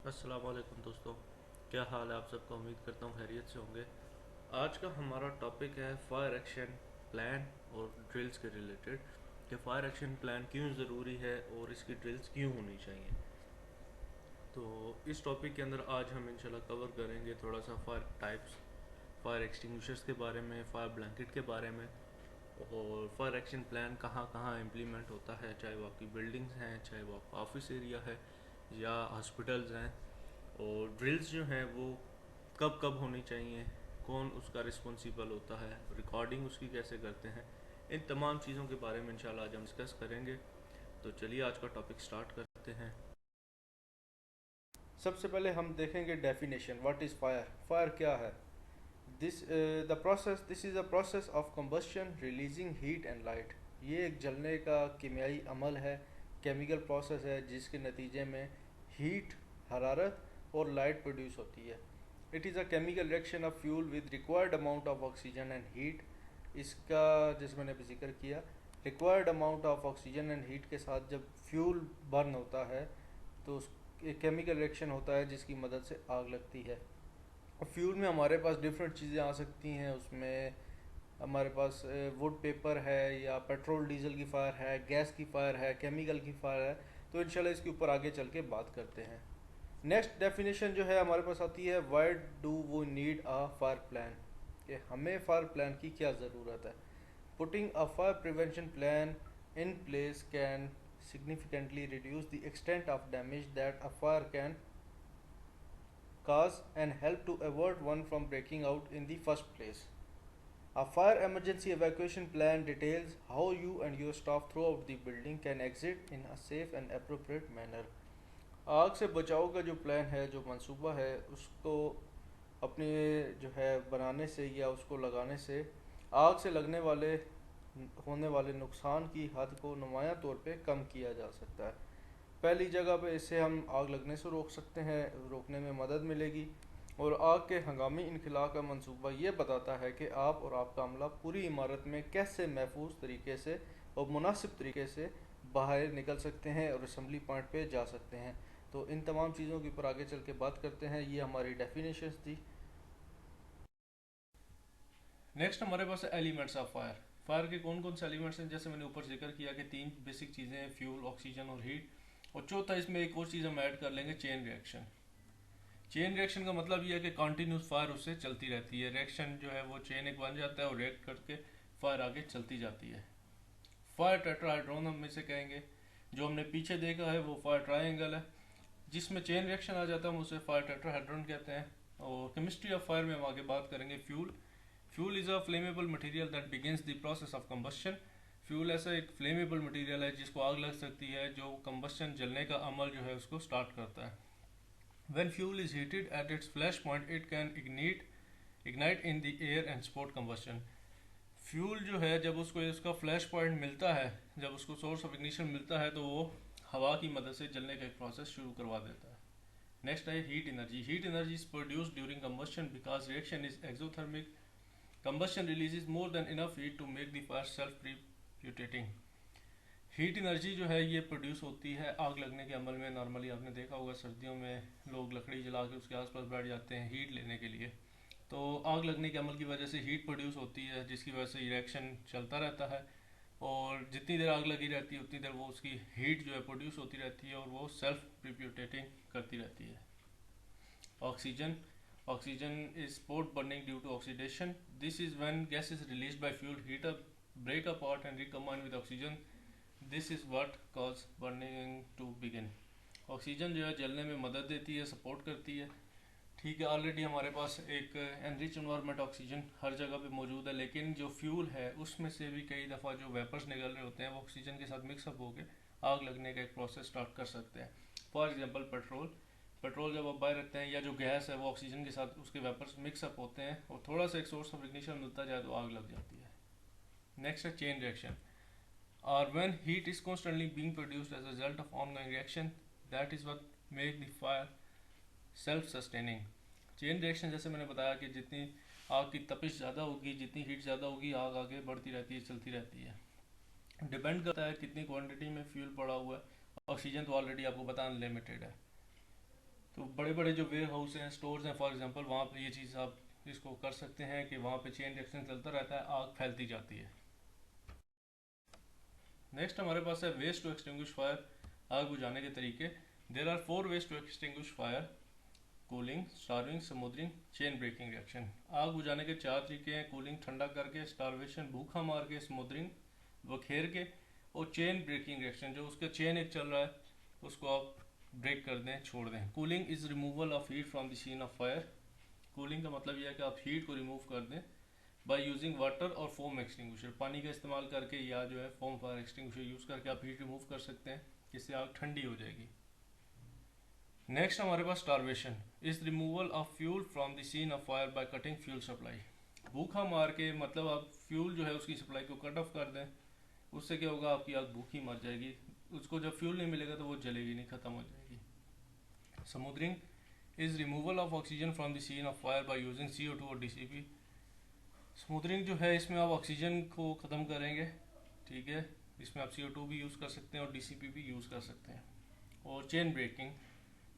अस्सलाम वालेकुम दोस्तों। क्या हाल है आप सबका? उम्मीद करता हूँ खैरियत से होंगे। आज का हमारा टॉपिक है फायर एक्शन प्लान और ड्रिल्स के रिलेटेड कि फायर एक्शन प्लान क्यों ज़रूरी है और इसकी ड्रिल्स क्यों होनी चाहिए। तो इस टॉपिक के अंदर आज हम इंशाल्लाह कवर करेंगे थोड़ा सा फायर टाइप्स, फायर एक्सटिंग्विशर्स के बारे में, फायर ब्लैंकेट के बारे में, और फायर एक्शन प्लान कहाँ कहाँ इम्प्लीमेंट होता है, चाहे वो आपकी बिल्डिंग्स हैं, चाहे वो आपका ऑफिस एरिया है या हॉस्पिटल्स हैं। और ड्रिल्स जो हैं वो कब कब होनी चाहिए, कौन उसका रिस्पॉन्सिबल होता है, रिकॉर्डिंग उसकी कैसे करते हैं, इन तमाम चीज़ों के बारे में इंशाल्लाह आज हम डिस्कस करेंगे। तो चलिए आज का टॉपिक स्टार्ट करते हैं। सबसे पहले हम देखेंगे definition. What is fire? Fire क्या है? This is a process of combustion releasing heat and light. ये एक जलने का कीमियाई अमल है, केमिकल प्रोसेस है जिसके नतीजे में हीट, हरारत और लाइट प्रोड्यूस होती है। It is a chemical reaction of fuel with required amount of oxygen and heat. इसका, जैसे मैंने अभी जिक्र किया, required amount of oxygen and heat के साथ जब फ्यूल बर्न होता है तो उस एक केमिकल रिएक्शन होता है जिसकी मदद से आग लगती है। और फ्यूल में हमारे पास डिफरेंट चीज़ें आ सकती हैं। उसमें हमारे पास वुड पेपर है, या पेट्रोल डीजल की फायर है, गैस की फायर है, केमिकल की फायर है। तो इंशाल्लाह इसके ऊपर आगे चल के बात करते हैं। नेक्स्ट डेफिनेशन जो है हमारे पास आती है, वाई डू वो नीड अ फायर प्लान, कि हमें फायर प्लान की क्या ज़रूरत है। Putting a fire prevention plan in place can significantly reduce the extent of damage that a fire can cause and help to avoid one from breaking out in the first place. A fire emergency evacuation plan details how you and your staff throughout the building can exit in a safe and appropriate manner. आग से बचाव का जो plan है, जो मंसूबा है, उसको अपने जो है बनाने से या उसको लगाने से आग से लगने वाले होने वाले नुकसान की हद को नुमाया तौर पे कम किया जा सकता है। पहली जगह पे इससे हम आग लगने से रोक सकते हैं, रोकने में मदद मिलेगी। और आग के हंगामी इनखला का मंसूबा ये बताता है कि आप और आपका अमला पूरी इमारत में कैसे महफूज तरीके से और मुनासिब तरीके से बाहर निकल सकते हैं और असम्बली पॉइंट पे जा सकते हैं। तो इन तमाम चीज़ों के ऊपर आगे चल के बात करते हैं। ये हमारी डेफिनेशंस थी। नेक्स्ट हमारे पास है एलिमेंट्स ऑफ फायर। फायर के कौन कौन से एलिमेंट्स हैं? जैसे मैंने ऊपर जिक्र किया कि तीन बेसिक चीज़ें हैं, फ्यूल, ऑक्सीजन और हीट। और चौथा इसमें एक और चीज़ हम ऐड कर लेंगे, चेन रिएक्शन। चेन रिएक्शन का मतलब ये है कि कंटिन्यूस फायर उससे चलती रहती है। रिएक्शन जो है वो चेन एक बन जाता है और रिएक्ट करके फायर आगे चलती जाती है। फायर टेट्राहाइड्रोन हम इसे कहेंगे। जो हमने पीछे देखा है वो फायर ट्रायंगल है, जिसमें चेन रिएक्शन आ जाता है, हम उसे फायर टेट्राहाइड्रोन कहते हैं। और केमिस्ट्री ऑफ फायर में हम आगे बात करेंगे fuel. Fuel is a flammable material that begins the process of combustion. Fuel ऐसा एक फ्लेमेबल मटेरियल है जिसको आग लग सकती है, जो कंबस्शन जलने का अमल जो है उसको स्टार्ट करता है। When fuel is heated at its flash point, it can ignite in the air and support combustion. Fuel जो है जब उसको इसका फ्लैश पॉइंट मिलता है, जब उसको सोर्स ऑफ इग्निशन मिलता है, तो वो हवा की मदद से जलने का एक प्रोसेस शुरू करवा देता है। नेक्स्ट है heat energy. Heat energy is produced during combustion because reaction is exothermic. Combustion releases more than enough heat to make the fire self propagating. Heat energy जो है ये प्रोड्यूस होती है आग लगने के अमल में। नॉर्मली आपने देखा होगा सर्दियों में लोग लकड़ी जला के उसके आसपास बैठ जाते हैं हीट लेने के लिए। तो आग लगने के अमल की वजह से हीट प्रोड्यूस होती है, जिसकी वजह से रिएक्शन चलता रहता है। और जितनी देर आग लगी रहती है उतनी देर वो उसकी हीट जो है प्रोड्यूस होती रहती है और वो सेल्फ प्रिप्यूटेटिंग करती रहती है। Oxygen. Oxygen is spot burning due to oxidation. This is when gas is release by fuel heat up, break apart and recombine with oxygen. This is what cause burning to begin. Oxygen जो है जलने में मदद देती है, support करती है। ठीक है, ऑलरेडी हमारे पास एक एनरिच इन्वायरमेंट ऑक्सीजन हर जगह पे मौजूद है, लेकिन जो फ्यूल है उसमें से भी कई दफ़ा जो वेपर्स निकल रहे होते हैं वो ऑक्सीजन के साथ मिक्सअप होकर आग लगने का एक प्रोसेस स्टार्ट कर सकते हैं। For example petrol. पेट्रोल जब आप बाहर रखते हैं या जो गैस है वो ऑक्सीजन के साथ उसके वेपर्स मिक्सअप होते हैं और थोड़ा सा एक सोर्स ऑफ इग्निशन मिलता जाए तो आग लग जाती है। नेक्स्ट है chain reaction. Or when heat is constantly being produced as a result of ongoing reaction, that is what make the fire self sustaining. Chain reaction जैसे मैंने बताया कि जितनी आग की तपिश ज़्यादा होगी, जितनी हीट ज़्यादा होगी, आग आगे बढ़ती रहती है, चलती रहती है। डिपेंड करता है कितनी क्वांटिटी में फ्यूल पड़ा हुआ है। ऑक्सीजन तो ऑलरेडी आपको पता अनलिमिटेड है। तो बड़े बड़े जो वेयर हाउस हैं, स्टोर्स हैं फॉर एग्जांपल, वहाँ पे ये चीज़ आप इसको कर सकते हैं कि वहाँ पे चेन रिएक्शन चलता रहता है, आग फैलती जाती है। नेक्स्ट हमारे पास है वेस्ट टू एक्सटिंग्विश फायर, आग बुझाने के तरीके। There are 4 ways to extinguish fire: cooling, starving, smothering, chain breaking reaction. आग बुझाने के 4 तरीके हैं: कूलिंग ठंडा करके, स्टारवेशन भूखा मार के, स्मोदरिंग बखेर के, और चेन ब्रेकिंग रिएक्शन जो उसका चेन एक चल रहा है उसको आप ब्रेक कर दें, छोड़ दें। Cooling is removal of heat from the scene of fire. Cooling का मतलब यह है कि आप हीट को रिमूव कर दें बाय यूजिंग वाटर और फोम एक्सटिंग्विशर। पानी का इस्तेमाल करके या जो है फोम फायर एक्सटिंग्विशर यूज़ करके आप हीट रिमूव कर सकते हैं, इससे आग ठंडी हो जाएगी। नेक्स्ट हमारे पास starvation is removal of fuel from the scene of fire by cutting fuel supply. भूखा मार के मतलब आप फ्यूल जो है उसकी सप्लाई को कट ऑफ कर दें, उससे क्या होगा, आपकी आग भूखी मर जाएगी, उसको जब फ्यूल नहीं मिलेगा तो वो जलेगी नहीं, खत्म हो जाएगी। Smothering is removal of oxygen from the scene of fire by using CO2 और DCP। स्मूदरिंग जो है इसमें आप ऑक्सीजन को ख़त्म करेंगे, ठीक है, इसमें आप CO2 भी यूज़ कर सकते हैं और DCP भी यूज़ कर सकते हैं। और चेन ब्रेकिंग,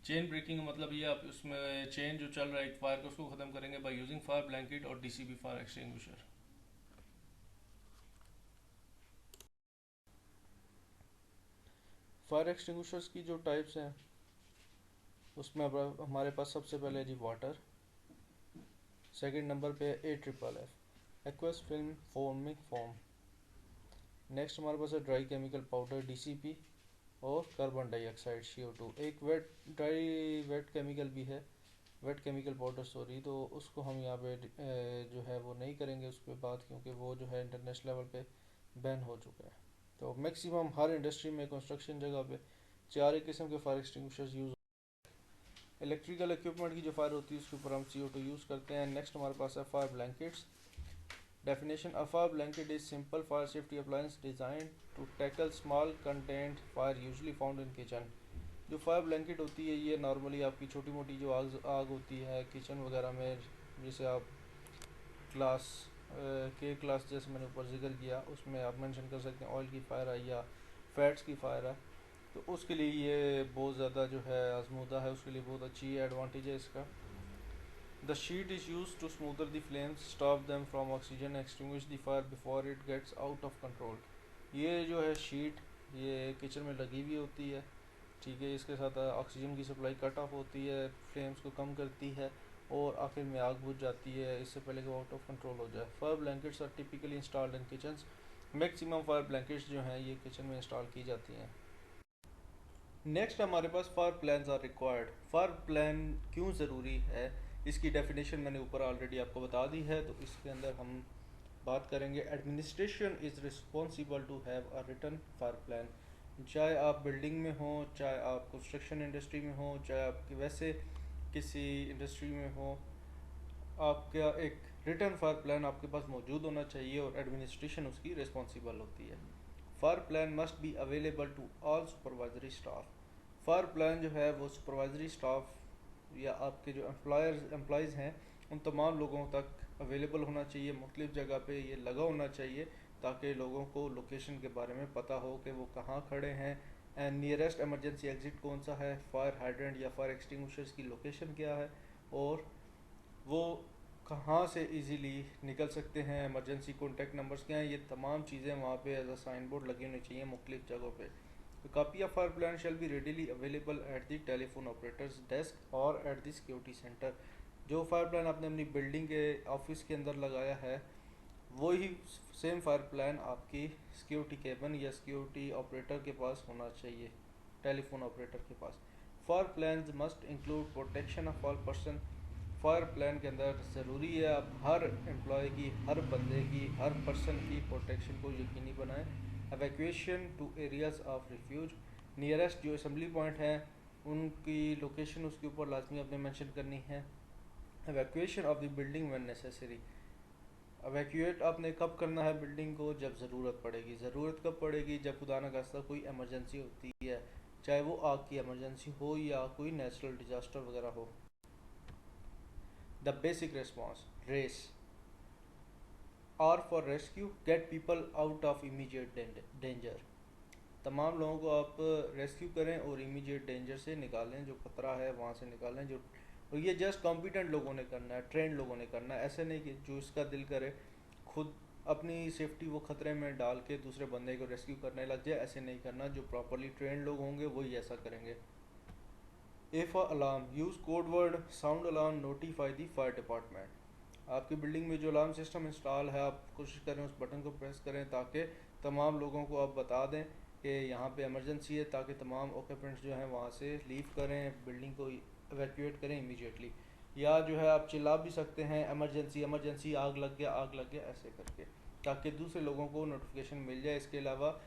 चेन ब्रेकिंग का मतलब ये आप उसमें चेन जो चल रहा है एक फायर का उसको ख़त्म करेंगे बाय यूजिंग फायर ब्लैंकेट और DCP fire extinguisher. Fire extinguishers की जो टाइप्स हैं उसमें अब हमारे पास सबसे पहले जी वाटर, सेकंड नंबर पे AFFF aqueous film foaming foam. Next हमारे पास है ड्राई केमिकल पाउडर DCP और कार्बन डाइऑक्साइड CO2। एक ड्राई वेट केमिकल भी है, वेट केमिकल पाउडर सॉरी, तो उसको हम यहाँ पे जो है वो नहीं करेंगे उस पर बात, क्योंकि वो जो है इंटरनेशनल लेवल पे बैन हो चुका है। तो मैक्सिमम हर इंडस्ट्री में कंस्ट्रक्शन जगह पे 4 ही किस्म के fire extinguishers use. Electrical equipment की जो फायर होती है उसके ऊपर हम CO2 यूज़ करते हैं। नेक्स्ट हमारे पास है fire blankets. Definition: A fire blanket is simple fire safety appliance designed to tackle small contained fire usually found in kitchen। जो फायर ब्लैंकेट होती है ये नॉर्मली आपकी छोटी मोटी जो आग आग होती है किचन वगैरह में, जैसे आप क्लास केक क्लास जैसे मैंने ऊपर जिक्र किया उसमें आप मेंशन कर सकते हैं ऑयल की फायर है या फैट्स की फायर है, तो उसके लिए ये बहुत ज़्यादा जो है आजमूदा है, उसके लिए बहुत अच्छी एडवांटेज है इसका। The sheet is used to smoother the flames, stop them from oxygen, extinguish the fire before it gets out of control। ये जो है शीट ये किचन में लगी हुई होती है, ठीक है, इसके साथ ऑक्सीजन की सप्लाई कट ऑफ होती है, फ्लेम्स को कम करती है और आखिर में आग बुझ जाती है इससे पहले कि आउट ऑफ कंट्रोल हो जाए। Fire blankets are typically installed in kitchens. Maximum fire blankets जो हैं ये किचन में इंस्टॉल की जाती हैं। नेक्स्ट हमारे पास fire plans are required. Fire plan क्यों ज़रूरी है, इसकी डेफिनेशन मैंने ऊपर ऑलरेडी आपको बता दी है, तो इसके अंदर हम बात करेंगे। Administration is responsible to have a written fire plan. चाहे आप बिल्डिंग में हो, चाहे आप कंस्ट्रक्शन इंडस्ट्री में हो, चाहे आप वैसे किसी इंडस्ट्री में हो, आपका एक रिटन फायर प्लान आपके पास मौजूद होना चाहिए और एडमिनिस्ट्रेशन उसकी रिस्पॉन्सिबल होती है। Fire plan must be available to all supervisory staff. Fire plan जो है वो सुपरवाइजरी स्टाफ या आपके जो एम्प्लॉयज़ हैं उन तमाम लोगों तक अवेलेबल होना चाहिए, मुख्तलिफ़ जगह पे ये लगा होना चाहिए ताकि लोगों को लोकेशन के बारे में पता हो कि वो कहाँ खड़े हैं एंड नियरेस्ट एमरजेंसी एग्ज़िट कौन सा है, फायर हाइड्रेंट या फायर एक्सटिंग्विशर्स की लोकेशन क्या है और वो कहाँ से इजीली निकल सकते हैं, इमरजेंसी कॉन्टैक्ट नंबर्स क्या हैं, ये तमाम चीज़ें वहाँ पे एज अ साइन बोर्ड लगी होनी चाहिए मुख्तलिफ़ जगहों पे। तो copy of fire plan shall be readily available at the telephone operators desk और एट द सिक्योरिटी सेंटर। जो फायर प्लान आपने अपनी बिल्डिंग के ऑफिस के अंदर लगाया है वही सेम फायर प्लान आपकी सिक्योरिटी केबिन या सिक्योरिटी ऑपरेटर के पास होना चाहिए, टेलीफोन ऑपरेटर के पास। Fire plan must include protection of all person. Fire plan के अंदर ज़रूरी है आप हर एम्प्लॉय की, हर बंदे की, हर पर्सन की प्रोटेक्शन को यकीनी बनाएं। Evacuation to areas of refuge. Nearest जो असम्बली पॉइंट हैं उनकी लोकेशन उसके ऊपर लाजमी आपने मेंशन करनी है। Evacuation of the building when necessary. Evacuate आपने कब करना है बिल्डिंग को, जब ज़रूरत पड़ेगी। ज़रूरत कब पड़ेगी, जब खुदा न खास्ता कोई एमरजेंसी होती है, चाहे वो आग की एमरजेंसी हो या कोई नेचुरल डिज़ास्टर वगैरह हो। The basic response RACE are for rescue, get people out of immediate danger. तमाम लोगों को आप रेस्क्यू करें और इमीडिएट डेंजर से निकालें, जो खतरा है वहाँ से निकालें। जो और ये जस्ट कॉम्पिटेंट लोगों ने करना है, ट्रेंड लोगों ने करना है। ऐसे नहीं कि जो इसका दिल करे खुद अपनी सेफ्टी वो खतरे में डाल के दूसरे बंदे को रेस्क्यू करने लग जाए, ऐसे नहीं करना। जो प्रॉपरली ट्रेंड लोग होंगे वही ऐसा करेंगे। If alarm, use code word sound alarm, notify the fire department. आपकी बिल्डिंग में जो अलार्म सिस्टम इंस्टॉल है, आप कोशिश करें उस बटन को प्रेस करें ताकि तमाम लोगों को आप बता दें कि यहाँ पे इमरजेंसी है, ताकि तमाम ऑक्यूपेंट्स जो हैं वहाँ से लीव करें, बिल्डिंग को इवैक्यूएट करें इमीडिएटली। या जो है आप चिल्ला भी सकते हैं इमरजेंसी इमरजेंसी, आग लग गया आग लग गया, ऐसे करके, ताकि दूसरे लोगों को नोटिफिकेशन मिल जाए। इसके अलावा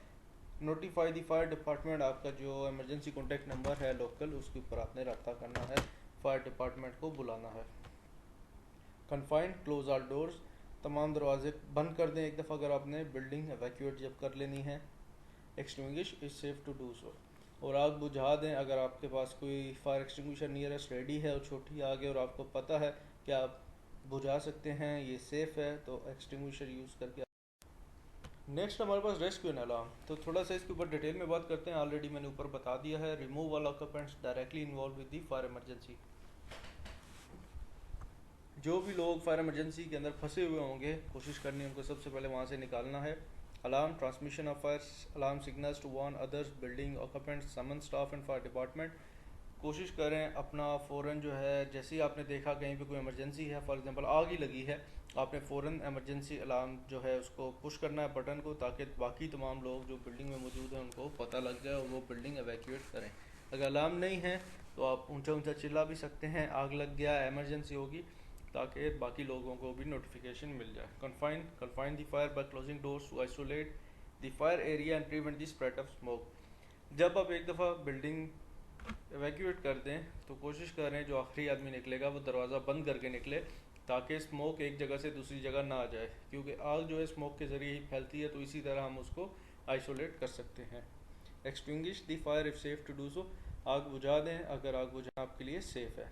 नोटिफाई दी फायर डिपार्टमेंट, आपका जो इमरजेंसी कॉन्टैक्ट नंबर है लोकल, उसके ऊपर आपने रब्ता करना है, फायर डिपार्टमेंट को बुलाना है। कन्फाइंड, क्लोज आल डोर्स, तमाम दरवाजे बंद कर दें एक दफ़ा अगर आपने बिल्डिंग एवैक्यूएट जब कर लेनी है। Extinguish is safe to do so, और आग बुझा दें अगर आपके पास कोई फायर एक्सटिंग्विशर नियरेस्ट रेडी है और छोटी आग है और आपको पता है कि आप बुझा सकते हैं, ये सेफ़ है, तो एक्सटिंग्विशर यूज़ करके। नेक्स्ट हमारे पास रेस्क्यू एंड अलार्म, तो थोड़ा सा इसके ऊपर डिटेल में बात करते हैं। ऑलरेडी मैंने ऊपर बता दिया है। Remove all occupants directly involve with the fire emergency. जो भी लोग फायर इमरजेंसी के अंदर फंसे हुए होंगे, कोशिश करनी है उनको सबसे पहले वहाँ से निकालना है। Alarm, transmission of fire alarm signals to warn others building occupants, summon staff and fire department. कोशिश करें अपना फ़ौरन जो है, जैसे ही आपने देखा कहीं पे कोई इमरजेंसी है, फॉर एग्जांपल आग ही लगी है, आपने फ़ौरन इमरजेंसी अलार्म जो है उसको पुश करना है बटन को, ताकि बाकी तमाम लोग जो बिल्डिंग में मौजूद हैं उनको पता लग जाए और वो बिल्डिंग एवैक्यूएट करें। अगर अलार्म नहीं है तो आप ऊंचा ऊंचा चिल्ला भी सकते हैं, आग लग गया, इमरजेंसी होगी, ताकि बाकी लोगों को भी नोटिफिकेशन मिल जाए। Confine the fire by closing doors to isolate the fire area and prevent the spread of smoke. जब आप एक दफ़ा बिल्डिंग एवैक्यूएट कर दें तो कोशिश करें जो आखिरी आदमी निकलेगा वो दरवाज़ा बंद करके निकले, ताकि स्मोक एक जगह से दूसरी जगह ना आ जाए, क्योंकि आग जो है स्मोक के ज़रिए ही फैलती है, तो इसी तरह हम उसको आइसोलेट कर सकते हैं। Extinguish the fire if safe to do so, आग बुझा दें अगर आग बुझाना आपके लिए सेफ़ है।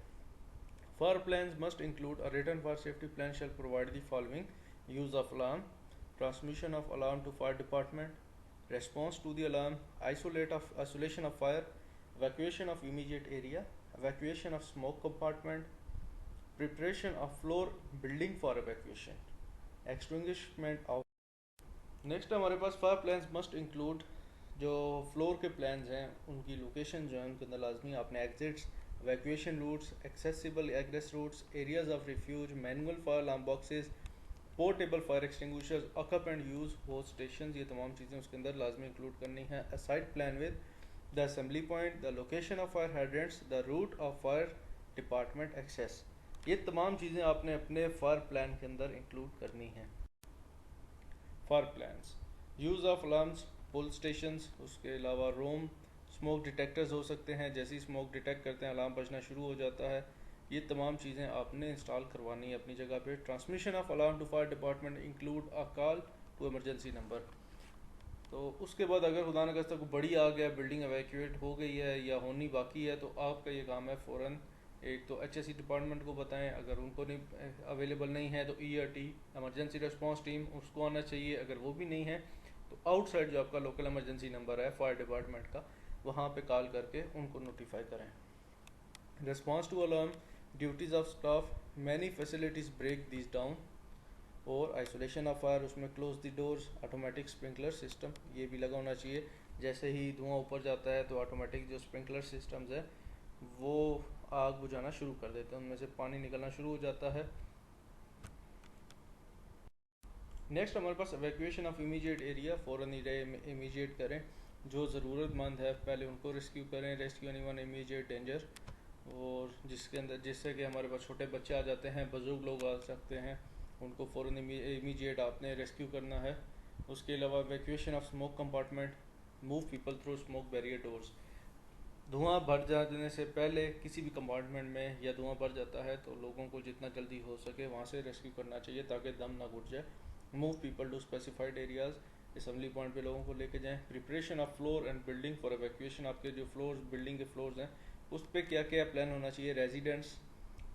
Fire plans must include a written fire safety plan shall provide the following: use of alarm, transmission of alarm to fire department, response to the alarm, isolation of fire, evacuation of immediate area, evacuation of smoke compartment, preparation of floor building for evacuation, extinguishment of। Next हमारे पास fire plans must include, जो floor के plans हैं उनकी location जो है उनके अंदर लाजमी आपने exits, evacuation routes, accessible egress routes, areas of refuge, manual fire alarm boxes, portable fire extinguishers, hookup and use hose station, ये तमाम चीज़ें उसके अंदर लाजमी इंक्लूड करनी है। A site plan with the assembly point, the location of fire hydrants, the route of fire department access, ये तमाम चीज़ें आपने अपने फायर प्लान के अंदर इंक्लूड करनी हैं। Fire plans, use of alarms, pull stations, उसके अलावा रोम स्मोक डिटेक्टर्स हो सकते हैं, जैसे ही स्मोक डिटेक्ट करते हैं अलार्म बजना शुरू हो जाता है। ये तमाम चीज़ें आपने इंस्टॉल करवानी है अपनी जगह पे। Transmission of alarm to fire department include a call to emergency number. तो उसके बाद अगर खुदा न खास्ता कोई बड़ी आ गया, बिल्डिंग एवैक्यूएट हो गई है या होनी बाकी है, तो आपका ये काम है फ़ौरन एक तो HSE डिपार्टमेंट को बताएं, अगर उनको नहीं अवेलेबल नहीं है तो ERT इमरजेंसी रिस्पांस टीम उसको आना चाहिए, अगर वो भी नहीं है तो आउटसाइड जो आपका लोकल इमरजेंसी नंबर है फायर डिपार्टमेंट का, वहाँ पे कॉल करके उनको नोटिफाई करें। Response to alarm, duties of staff, many facilities break this down, और आइसोलेशन ऑफ फायर, उसमें close the doors, automatic sprinkler system ये भी लगा होना चाहिए। जैसे ही धुआं ऊपर जाता है तो ऑटोमेटिक जो स्प्रिंकलर सिस्टम्स है वो आग बुझाना शुरू कर देते हैं, उनमें से पानी निकलना शुरू हो जाता है। नेक्स्ट हमारे पास एवैक्यूएशन ऑफ इमीडिएट एरिया, फ़ौरन इमीडिएट करें, जो ज़रूरतमंद है पहले उनको रेस्क्यू करें, रेस्क्यू एनीवन इमीडिएट डेंजर, और जिसके अंदर जिससे कि हमारे पास छोटे बच्चे आ जाते हैं, बुजुर्ग लोग आ सकते हैं, उनको फ़ौरन इमीडिएट आपने रेस्क्यू करना है। उसके अलावा evacuation of smoke compartment, move people through smoke barrier doors, धुआं भर जाने से पहले किसी भी कंपार्टमेंट में या धुआं भर जाता है तो लोगों को जितना जल्दी हो सके वहाँ से रेस्क्यू करना चाहिए ताकि दम ना घुट जाए। Move people to specified areas, assembly point पे लोगों को लेके जाएं। Preparation of floor and building for evacuation, आपके जो फ्लोर्स बिल्डिंग के फ्लोर्स हैं उस पर क्या क्या प्लान होना चाहिए। रेजिडेंट्स,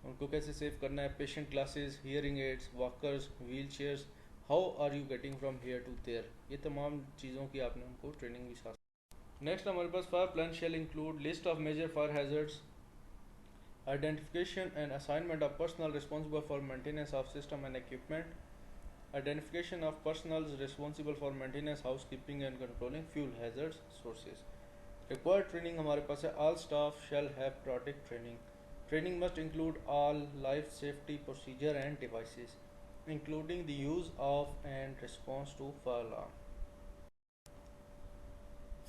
उनको कैसे सेव करना है, patient glasses, hearing aids, walkers, wheel chairs, how are you getting from here to there, ये तमाम चीज़ों की आपने उनको ट्रेनिंग भी साथ। नेक्स्ट हमारे पास fire plan shall include list of major fire hazards, identification and assignment of personnel responsible for maintenance of system and equipment, identification of personnel responsible for maintenance, housekeeping and controlling fuel hazards sources. Required training हमारे पास है all staff shall have product training. Training must include all life safety procedure and devices, including the use of and response to fire alarm.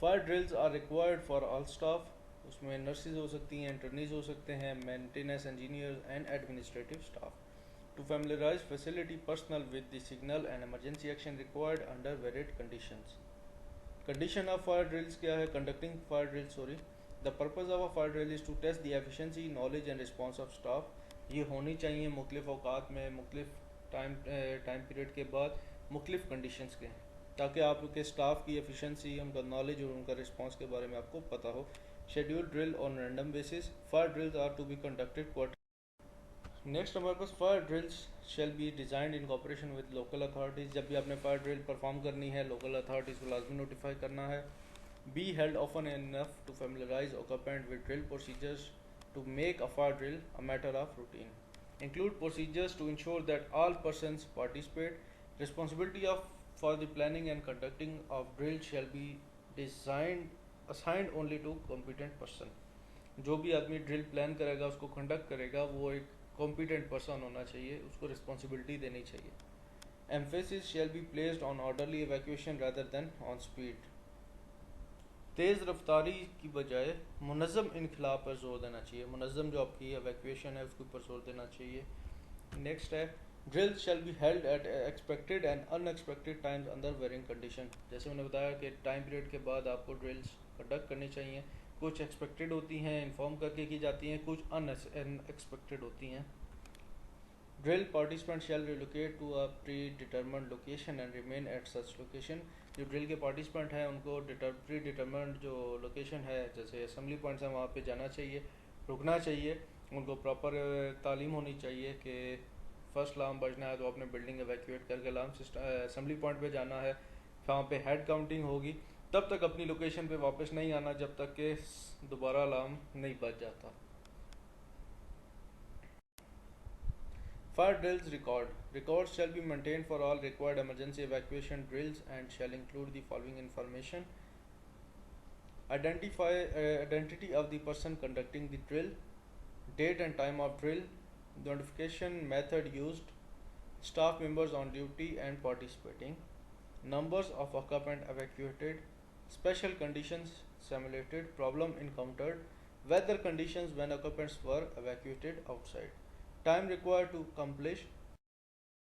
Fire drills are required for all staff. उसमें nurses हो सकती हैं, internees हो सकते हैं, maintenance engineer and administrative staff. To familiarize facility personnel with the signal and emergency action required under varied conditions. Condition of fire drills क्या है? Conducting fire drill sorry the purpose of a fire drill is to test the efficiency, knowledge and response of staff. ये होनी चाहिए मुख्तलिफ औकात में, मुख्तलिफ time period के बाद, मुख्तलिफ कंडीशंस के, ताकि आपके स्टाफ की एफिशिएंसी, उनका नॉलेज और उनका रिस्पॉन्स के बारे में आपको पता हो. Scheduled drill on random basis. Fire drills are to be conducted quarterly. Next हमारे पास fire drills shall be designed in cooperation with local authorities. जब भी आपने फायर ड्रिल परफॉर्म करनी है, लोकल अथॉरिटीज़ को लाजमी नोटिफाई करना है. Be held often enough to familiarize occupant with drill procedures to make a fire drill a matter of routine. Include procedures to ensure that all persons participate. Responsibility of for the planning and conducting of drill shall be designed assigned only to competent person. जो भी आदमी drill plan करेगा, उसको conduct करेगा, वो एक competent person होना चाहिए, उसको रिस्पॉन्सिबिलिटी देनी चाहिए. Emphasis shall be placed on orderly evacuation rather than on speed. तेज़ रफ्तारी की बजाय मुनज़्ज़म इनखिला पर जोर देना चाहिए. मुनज़्ज़म जो आपकी इवैक्यूएशन है उसके ऊपर जोर देना चाहिए. नेक्स्ट है drills shall be held at expected and unexpected times under varying condition. जैसे मैंने बताया कि टाइम पीरियड के बाद आपको ड्रिल्स कंडक्ट करनी चाहिए. कुछ एक्सपेक्टेड होती हैं, इन्फॉर्म करके की जाती हैं, कुछ अनएक्सपेक्टेड होती हैं. Drill participant shall relocate to a pre determined location and remain at such location. जो ड्रिल के पार्टिसिपेंट हैं उनको प्री डिटर्मिन्ड जो लोकेशन है, जैसे असेंबली पॉइंट्स हैं, वहाँ पे जाना चाहिए, रुकना चाहिए. उनको प्रॉपर तालीम होनी चाहिए कि फर्स्ट अलार्म बजना है तो अपने बिल्डिंग एवैक्यूएट करके अलार्म सिस्टम असेंबली पॉइंट पे जाना है. वहाँ पे हेड काउंटिंग होगी. तब तक अपनी लोकेशन पे वापस नहीं आना जब तक कि दोबारा अलार्म नहीं बज जाता. Fire drills record. Records shall be maintained for all required emergency evacuation drills and shall include the following information: identity of the person conducting the drill, date and time of drill, notification method used, staff members on duty and participating, numbers of occupant evacuated, special conditions simulated, problem encountered, weather conditions when occupants were evacuated outside, time required to accomplish